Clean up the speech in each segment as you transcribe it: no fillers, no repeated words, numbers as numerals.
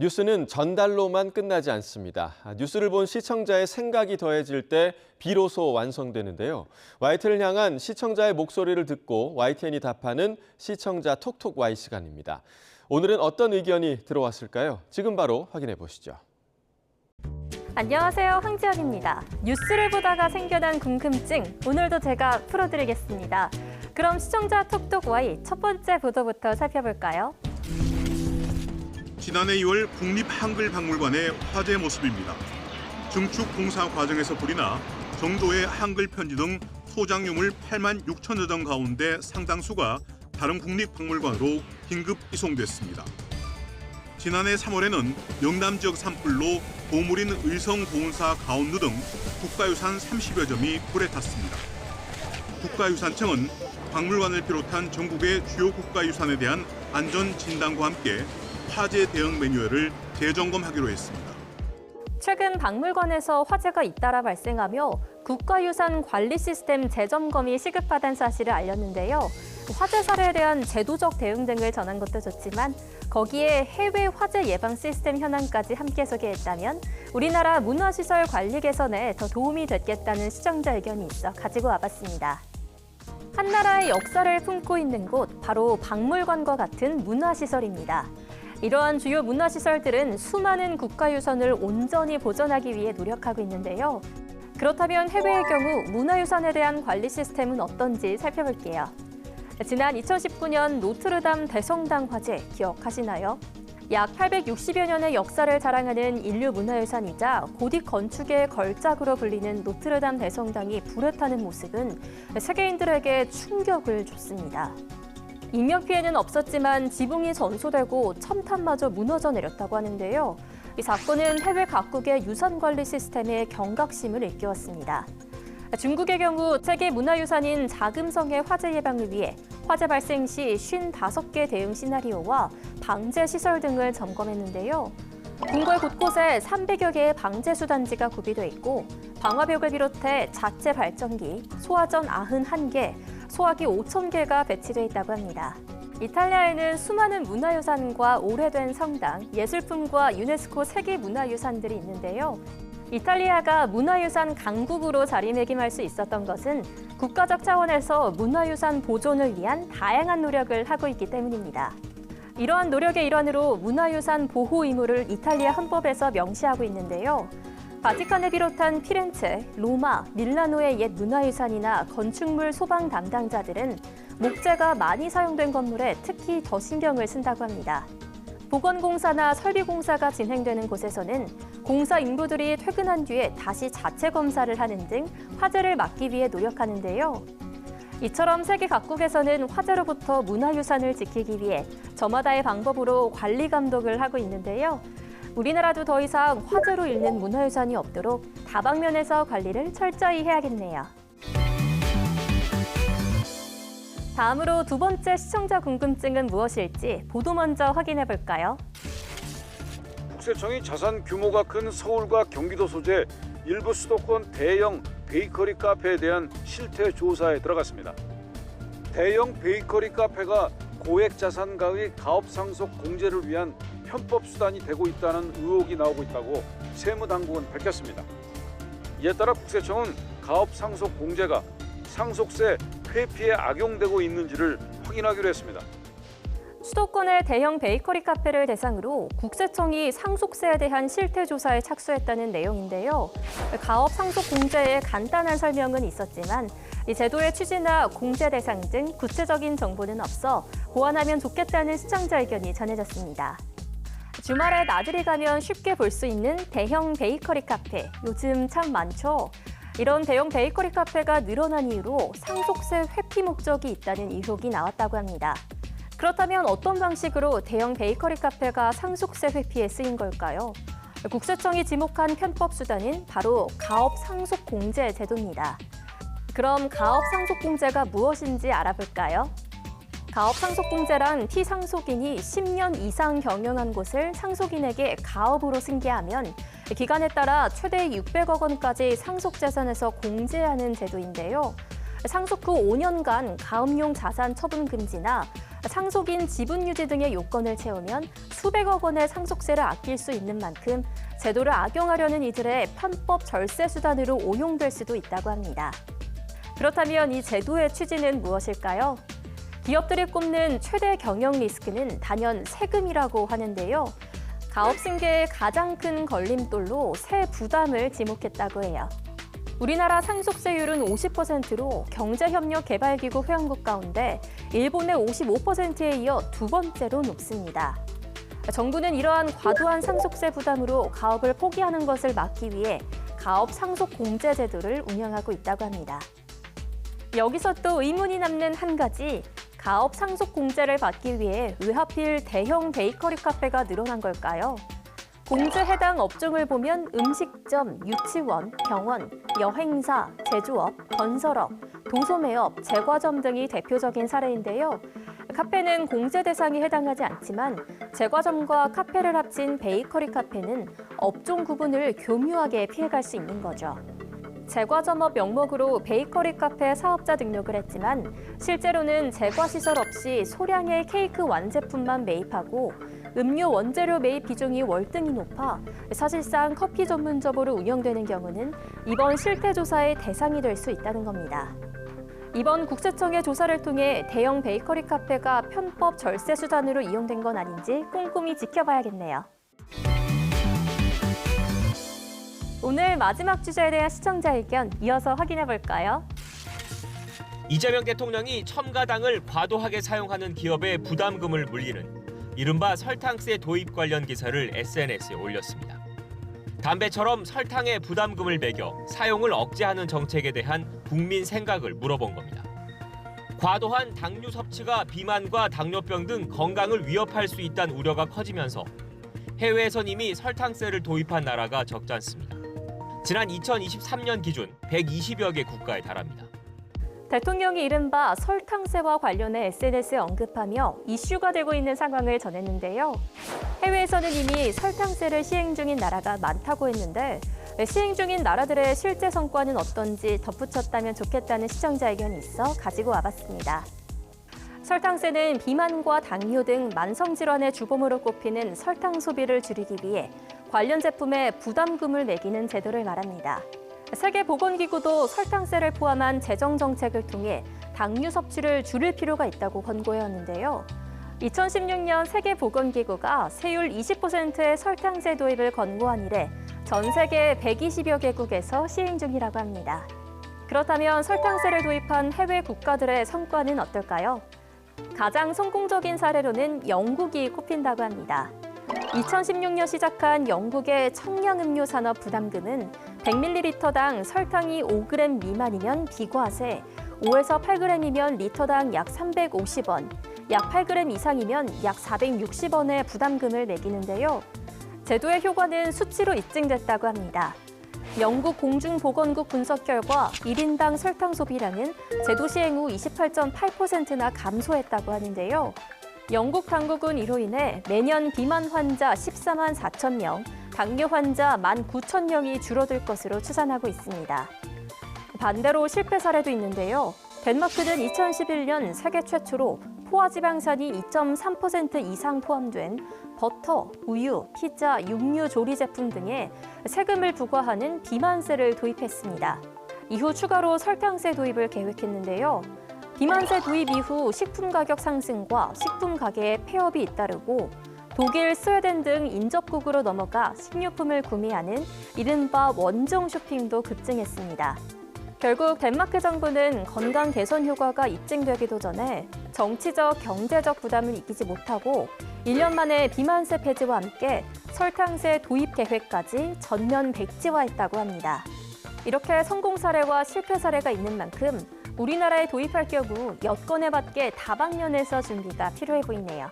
뉴스는 전달로만 끝나지 않습니다. 뉴스를 본 시청자의 생각이 더해질 때 비로소 완성되는데요. YTN을 향한 시청자의 목소리를 듣고 YTN이 답하는 시청자 톡톡 Y 시간입니다. 오늘은 어떤 의견이 들어왔을까요? 지금 바로 확인해 보시죠. 안녕하세요, 황지연입니다. 뉴스를 보다가 생겨난 궁금증, 오늘도 제가 풀어드리겠습니다. 그럼 시청자 톡톡 Y 첫 번째 보도부터 살펴볼까요? 지난해 2월 국립한글박물관의 화제 모습입니다. 증축 공사 과정에서 불이 나 정도의 한글 편지 등 소장 유물 8만 6천여 점 가운데 상당수가 다른 국립박물관으로 긴급 이송됐습니다. 지난해 3월에는 영남 지역 산불로 보물인 의성보훈사 가운루 등 국가유산 30여 점이 불에 탔습니다. 국가유산청은 박물관을 비롯한 전국의 주요 국가유산에 대한 안전진단과 함께 화재 대응 매뉴얼을 재점검하기로 했습니다. 최근 박물관에서 화재가 잇따라 발생하며 국가유산 관리 시스템 재점검이 시급하다는 사실을 알렸는데요. 화재 사례에 대한 제도적 대응 등을 전한 것도 좋지만 거기에 해외 화재 예방 시스템 현황까지 함께 소개했다면 우리나라 문화시설 관리 개선에 더 도움이 됐겠다는 시청자 의견이 있어 가지고 와봤습니다. 한 나라의 역사를 품고 있는 곳, 바로 박물관과 같은 문화시설입니다. 이러한 주요 문화시설들은 수많은 국가유산을 온전히 보존하기 위해 노력하고 있는데요. 그렇다면 해외의 경우 문화유산에 대한 관리 시스템은 어떤지 살펴볼게요. 지난 2019년 노트르담 대성당 화재 기억하시나요? 약 860여 년의 역사를 자랑하는 인류 문화유산이자 고딕 건축의 걸작으로 불리는 노트르담 대성당이 불에 타는 모습은 세계인들에게 충격을 줬습니다. 인명피해는 없었지만 지붕이 전소되고 첨탑마저 무너져 내렸다고 하는데요. 이 사건은 해외 각국의 유산관리 시스템에 경각심을 일깨웠습니다. 중국의 경우 세계 문화유산인 자금성의 화재 예방을 위해 화재 발생 시 55개 대응 시나리오와 방제 시설 등을 점검했는데요. 궁궐 곳곳에 300여 개의 방제 수단지가 구비돼 있고 방화벽을 비롯해 자체 발전기, 소화전 91개, 소화기 5,000개가 배치돼 있다고 합니다. 이탈리아에는 수많은 문화유산과 오래된 성당, 예술품과 유네스코 세계문화유산들이 있는데요. 이탈리아가 문화유산 강국으로 자리매김할 수 있었던 것은 국가적 차원에서 문화유산 보존을 위한 다양한 노력을 하고 있기 때문입니다. 이러한 노력의 일환으로 문화유산 보호 의무를 이탈리아 헌법에서 명시하고 있는데요. 바티칸을 비롯한 피렌체, 로마, 밀라노의 옛 문화유산이나 건축물 소방 담당자들은 목재가 많이 사용된 건물에 특히 더 신경을 쓴다고 합니다. 보건공사나 설비공사가 진행되는 곳에서는 공사 인부들이 퇴근한 뒤에 다시 자체 검사를 하는 등 화재를 막기 위해 노력하는데요. 이처럼 세계 각국에서는 화재로부터 문화유산을 지키기 위해 저마다의 방법으로 관리 감독을 하고 있는데요. 우리나라도 더 이상 화재로 잃는 문화유산이 없도록 다방면에서 관리를 철저히 해야겠네요. 다음으로 두 번째 시청자 궁금증은 무엇일지 보도 먼저 확인해 볼까요? 국세청이 자산 규모가 큰 서울과 경기도 소재 일부 수도권 대형 베이커리 카페에 대한 실태 조사에 들어갔습니다. 대형 베이커리 카페가 고액 자산가의 가업 상속 공제를 위한 편법 수단이 되고 있다는 의혹이 나오고 있다고 세무당국은 밝혔습니다. 이에 따라 국세청은 가업 상속 공제가 상속세 회피에 악용되고 있는지를 확인하기로 했습니다. 수도권의 대형 베이커리 카페를 대상으로 국세청이 상속세에 대한 실태 조사에 착수했다는 내용인데요. 가업 상속 공제의 간단한 설명은 있었지만 이 제도의 취지나 공제 대상 등 구체적인 정보는 없어 보완하면 좋겠다는 시청자 의견이 전해졌습니다. 주말에 나들이 가면 쉽게 볼 수 있는 대형 베이커리 카페, 요즘 참 많죠. 이런 대형 베이커리 카페가 늘어난 이유로 상속세 회피 목적이 있다는 의혹이 나왔다고 합니다. 그렇다면 어떤 방식으로 대형 베이커리 카페가 상속세 회피에 쓰인 걸까요? 국세청이 지목한 편법 수단은 바로 가업 상속 공제 제도입니다. 그럼 가업 상속 공제가 무엇인지 알아볼까요? 가업 상속 공제란 피상속인이 10년 이상 경영한 곳을 상속인에게 가업으로 승계하면 기간에 따라 최대 600억 원까지 상속재산에서 공제하는 제도인데요. 상속 후 5년간 가업용 자산 처분 금지나 상속인 지분 유지 등의 요건을 채우면 수백억 원의 상속세를 아낄 수 있는 만큼 제도를 악용하려는 이들의 편법 절세 수단으로 오용될 수도 있다고 합니다. 그렇다면 이 제도의 취지는 무엇일까요? 기업들이 꼽는 최대 경영 리스크는 단연 세금이라고 하는데요. 가업 승계의 가장 큰 걸림돌로 세 부담을 지목했다고 해요. 우리나라 상속세율은 50%로 경제협력개발기구 회원국 가운데 일본의 55%에 이어 두 번째로 높습니다. 정부는 이러한 과도한 상속세 부담으로 가업을 포기하는 것을 막기 위해 가업 상속 공제 제도를 운영하고 있다고 합니다. 여기서 또 의문이 남는 한 가지, 가업 상속 공제를 받기 위해 왜 하필 대형 베이커리 카페가 늘어난 걸까요? 공제 해당 업종을 보면 음식점, 유치원, 병원, 여행사, 제조업, 건설업, 도소매업, 제과점 등이 대표적인 사례인데요. 카페는 공제 대상에 해당하지 않지만 제과점과 카페를 합친 베이커리 카페는 업종 구분을 교묘하게 피해갈 수 있는 거죠. 제과점업 명목으로 베이커리 카페 사업자 등록을 했지만 실제로는 제과시설 없이 소량의 케이크 완제품만 매입하고 음료 원재료 매입 비중이 월등히 높아 사실상 커피 전문점으로 운영되는 경우는 이번 실태조사의 대상이 될 수 있다는 겁니다. 이번 국세청의 조사를 통해 대형 베이커리 카페가 편법 절세 수단으로 이용된 건 아닌지 꼼꼼히 지켜봐야겠네요. 오늘 마지막 주제에 대한 시청자 의견 이어서 확인해 볼까요? 이재명 대통령이 첨가당을 과도하게 사용하는 기업에 부담금을 물리는 이른바 설탕세 도입 관련 기사를 SNS에 올렸습니다. 담배처럼 설탕에 부담금을 매겨 사용을 억제하는 정책에 대한 국민 생각을 물어본 겁니다. 과도한 당류 섭취가 비만과 당뇨병 등 건강을 위협할 수 있다는 우려가 커지면서 해외에선 이미 설탕세를 도입한 나라가 적지 않습니다. 지난 2023년 기준 120여 개 국가에 달합니다. 대통령이 이른바 설탕세와 관련해 SNS에 언급하며 이슈가 되고 있는 상황을 전했는데요. 해외에서는 이미 설탕세를 시행 중인 나라가 많다고 했는데 시행 중인 나라들의 실제 성과는 어떤지 덧붙였다면 좋겠다는 시청자 의견이 있어 가지고 와봤습니다. 설탕세는 비만과 당뇨 등 만성질환의 주범으로 꼽히는 설탕 소비를 줄이기 위해 관련 제품에 부담금을 매기는 제도를 말합니다. 세계보건기구도 설탕세를 포함한 재정 정책을 통해 당류 섭취를 줄일 필요가 있다고 권고해왔는데요. 2016년 세계보건기구가 세율 20%의 설탕세 도입을 권고한 이래 전 세계 120여 개국에서 시행 중이라고 합니다. 그렇다면 설탕세를 도입한 해외 국가들의 성과는 어떨까요? 가장 성공적인 사례로는 영국이 꼽힌다고 합니다. 2016년 시작한 영국의 청량음료 산업 부담금은 100ml당 설탕이 5g 미만이면 비과세, 5에서 8g이면 리터당 약 350원, 약 8g 이상이면 약 460원의 부담금을 매기는데요. 제도의 효과는 수치로 입증됐다고 합니다. 영국 공중보건국 분석 결과 1인당 설탕 소비량은 제도 시행 후 28.8%나 감소했다고 하는데요. 영국 당국은 이로 인해 매년 비만 환자 14만 4천 명, 당뇨 환자 19,000명이 줄어들 것으로 추산하고 있습니다. 반대로 실패 사례도 있는데요. 덴마크는 2011년 세계 최초로 포화지방산이 2.3% 이상 포함된 버터, 우유, 피자, 육류 조리 제품 등에 세금을 부과하는 비만세를 도입했습니다. 이후 추가로 설탕세 도입을 계획했는데요. 비만세 도입 이후 식품 가격 상승과 식품 가게의 폐업이 잇따르고 독일, 스웨덴 등 인접국으로 넘어가 식료품을 구매하는 이른바 원정 쇼핑도 급증했습니다. 결국 덴마크 정부는 건강 개선 효과가 입증되기도 전에 정치적, 경제적 부담을 이기지 못하고 1년 만에 비만세 폐지와 함께 설탕세 도입 계획까지 전면 백지화했다고 합니다. 이렇게 성공 사례와 실패 사례가 있는 만큼 우리나라에 도입할 경우 여건에 맞게 다방면에서 준비가 필요해 보이네요.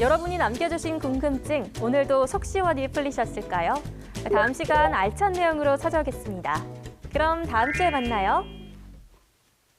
여러분이 남겨주신 궁금증, 오늘도 속 시원히 풀리셨을까요? 다음 시간 알찬 내용으로 찾아오겠습니다. 그럼 다음 주에 만나요.